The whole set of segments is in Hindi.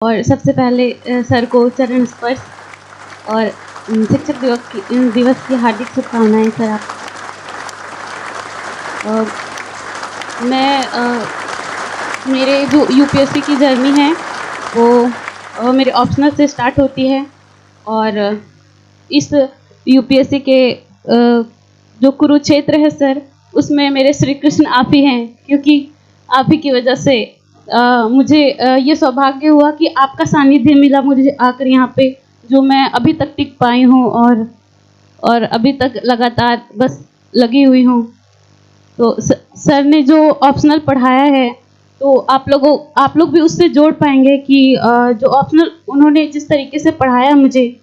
और सबसे पहले सर को चरण स्पर्श और शिक्षक दिवस की हार्दिक शुभकामनाएं सर आप। मैं मेरे जो यूपीएससी की जर्नी है वो मेरे ऑप्शनल से स्टार्ट होती है और इस यूपीएससी के जो कुरुक्षेत्र है सर उसमें मेरे श्री कृष्ण आप ही हैं, क्योंकि आप ही की वजह से मुझे ये सौभाग्य हुआ कि आपका सानिध्य मिला मुझे आकर यहाँ पे, जो मैं अभी तक टिक पाई हूँ और अभी तक लगातार बस लगी हुई हूँ। तो सर ने जो ऑप्शनल पढ़ाया है तो आप लोग भी उससे जोड़ पाएंगे कि जो ऑप्शनल उन्होंने जिस तरीके से पढ़ाया मुझे,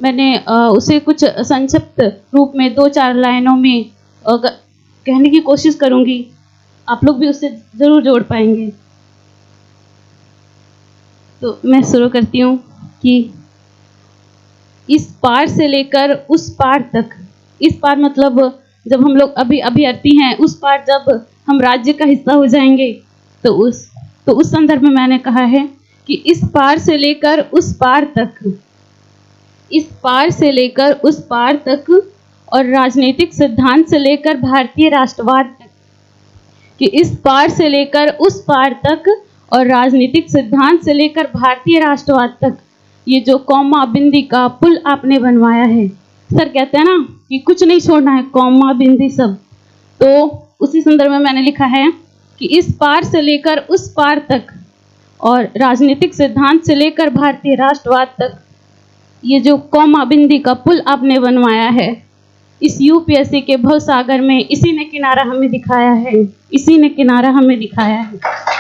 मैंने उसे कुछ संक्षिप्त रूप में 2-4 लाइनों में कहने की कोशिश करूँगी, आप लोग भी उससे ज़रूर जोड़ पाएंगे। तो मैं शुरू करती हूँ कि इस पार से लेकर उस पार तक, इस पार मतलब जब हम लोग अभी अभ्यर्थी हैं, उस पार जब हम राज्य का हिस्सा हो जाएंगे तो उस संदर्भ में मैंने कहा है कि इस पार से लेकर उस पार तक, इस पार से लेकर उस पार तक और राजनीतिक सिद्धांत से लेकर भारतीय राष्ट्रवाद तक, कि इस पार से लेकर उस पार तक और राजनीतिक सिद्धांत से लेकर भारतीय राष्ट्रवाद तक ये जो कौमा बिंदी का पुल आपने बनवाया है। सर कहते हैं ना कि कुछ नहीं छोड़ना है, कौमा बिंदी सब। तो उसी संदर्भ में मैंने लिखा है कि इस पार से लेकर उस पार तक और राजनीतिक सिद्धांत से लेकर भारतीय राष्ट्रवाद तक ये जो कौमा बिंदी का पुल आपने बनवाया है, इस यूपीएससी के भवसागर में इसी ने किनारा हमें दिखाया है, इसी ने किनारा हमें दिखाया है।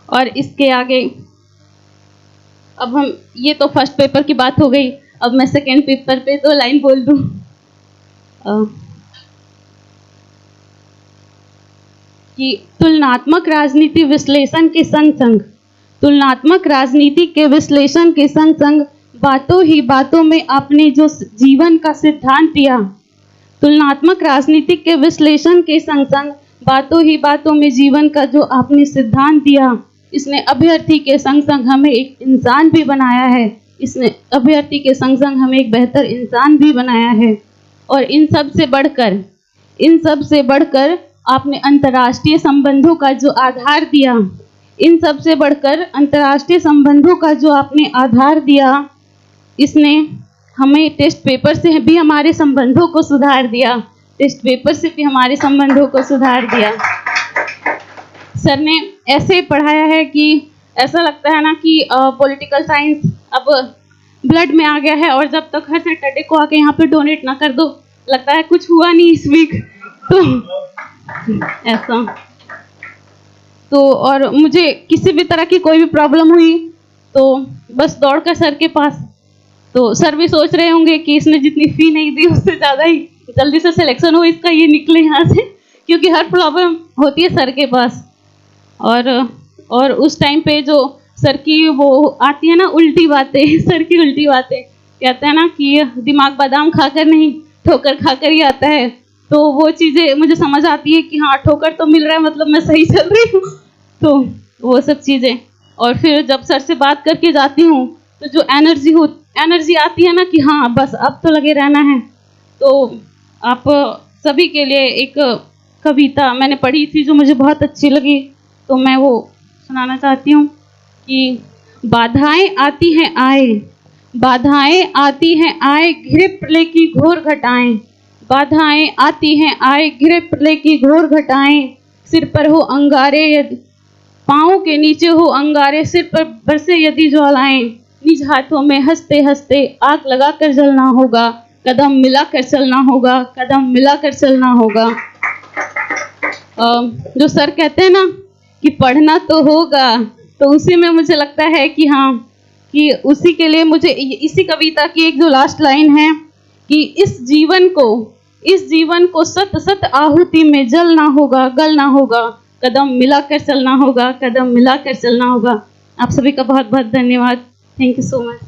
और इसके आगे अब हम, ये तो फर्स्ट पेपर की बात हो गई, अब मैं सेकेंड पेपर पे 2 लाइन बोल दूं। कि तुलनात्मक राजनीति विश्लेषण के संग संग, तुलनात्मक राजनीति के विश्लेषण के संग संग बातों ही बातों में आपने जो जीवन का सिद्धांत दिया, तुलनात्मक राजनीति के विश्लेषण के संग संग बातों ही बातों में जीवन का जो आपने सिद्धांत दिया, इसने अभ्यर्थी के संग संग हमें एक इंसान भी बनाया है, इसने अभ्यर्थी के संग संग हमें एक बेहतर इंसान भी बनाया है। और इन सब से बढ़कर आपने अंतर्राष्ट्रीय संबंधों का जो आधार दिया, इन सब से बढ़कर अंतर्राष्ट्रीय संबंधों का जो आपने आधार दिया, इसने हमें टेस्ट पेपर से भी हमारे संबंधों को सुधार दिया, टेस्ट पेपर से भी हमारे संबंधों को सुधार दिया। सर ने ऐसे पढ़ाया है कि ऐसा लगता है ना कि पॉलिटिकल साइंस अब ब्लड में आ गया है, और जब तक हर सैटरडे को आके यहाँ पे डोनेट ना कर दो, लगता है कुछ हुआ नहीं इस वीक। तो ऐसा तो, और मुझे किसी भी तरह की कोई भी प्रॉब्लम हुई तो बस दौड़कर सर के पास, तो सर भी सोच रहे होंगे कि इसने जितनी फी नहीं दी उससे ज़्यादा ही जल्दी से सिलेक्शन हो इसका, ये निकले यहाँ से, क्योंकि हर प्रॉब्लम होती है सर के पास। और उस टाइम पे जो सर की वो आती है ना उल्टी बातें, सर की उल्टी बातें, कहते हैं ना कि दिमाग बादाम खाकर नहीं ठोकर खाकर ही आता है, तो वो चीज़ें मुझे समझ आती है कि हाँ ठोकर तो मिल रहा है, मतलब मैं सही चल रही हूँ। तो वो सब चीज़ें, और फिर जब सर से बात करके जाती हूँ तो जो एनर्जी आती है ना कि हाँ बस अब तो लगे रहना है। तो आप सभी के लिए एक कविता मैंने पढ़ी थी जो मुझे बहुत अच्छी लगी, तो मैं वो सुनाना चाहती हूँ कि बाधाएं आती हैं आए, बाधाएं आती हैं आए, घिरे प्रलय की घोर घटाएं, बाधाएं आती हैं आए, घिरे प्रलय की घोर घटाएं, सिर पर हो अंगारे यदि पाँव के नीचे हो अंगारे, सिर पर बरसे यदि ज्वालाएं, निज हाथों में हंसते हंसते आग लगा कर जलना होगा, कदम मिला कर चलना होगा, कदम मिला कर चलना होगा। जो सर कहते हैं ना कि पढ़ना तो होगा, तो उसी में मुझे लगता है कि हाँ, कि उसी के लिए मुझे इसी कविता की एक जो लास्ट लाइन है कि इस जीवन को सत सत आहुति में जलना होगा, गलना होगा, कदम मिलाकर चलना होगा, कदम मिलाकर चलना होगा। आप सभी का बहुत बहुत धन्यवाद। Thank you so much.